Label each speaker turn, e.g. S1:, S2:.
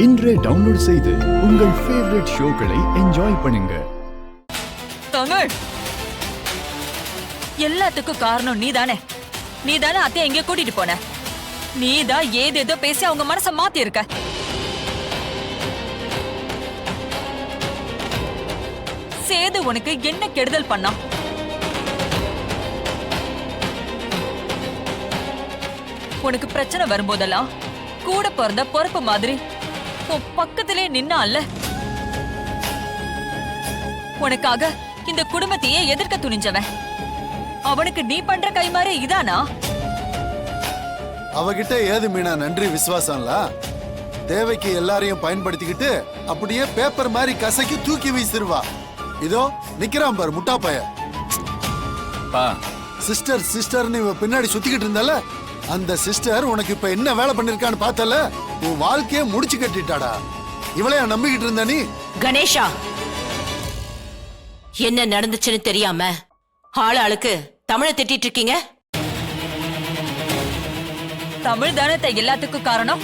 S1: இன்றே டவுன்லோட் செய்து உங்கள் ஃபேவரட் ஷோக்களை என்ஜாய் பண்ணுங்க.
S2: தமிழ், எல்லாத்துக்கும் காரணம் நீதானே. நீதானே அத்தைய எங்க கூட்டிட்டு போன. நீதான் ஏதேதோ பேசி அவங்க மனச மாத்தி இருக்க. சேது உனக்கு என்ன கெடுதல் பண்ணா? உனக்கு பிரச்சனை வரும்போதெல்லாம் கூட பிறந்த பொறுப்பு மாதிரி உன் பக்கத்திலே நின்னான்ல. உனக்காக இந்த குடும்பத்தையே எதிர்க்க துணிஞ்சவன். அவனுக்கு நீ பண்ற கைமாறே இதானா?
S3: அவகிட்ட ஏது மீனா நன்றி விசுவாசம்ல. தேவைக்கு எல்லாரையும் பயன்படுத்திக்கிட்டு அப்படியே பேப்பர் மாதிரி கசக்கி தூக்கி வீசிடுவா. இதோ நிக்கிறான் பாரு முட்டா பைய. சிஸ்டர் சிஸ்டர்னு இவ பின்னாடி சுத்திக்கிட்டு இருந்தால, அந்த சிஸ்டர் உனக்கு இப்ப என்ன வேலை பண்ணிருக்கான்னு பார்த்தல. உன் வாழ்க்கைய முடிச்சு கட்டிட்டாடா. இவளையா நம்பிக்கிட்டு இருந்த நீ?
S4: கணேஷா, என்ன நடந்துச்சுன்னு தெரியாம ஆளுக்கு தமிழை திட்டிட்டு இருக்கீங்க.
S2: தமிழ் தானே எல்லாத்துக்கும் காரணம்.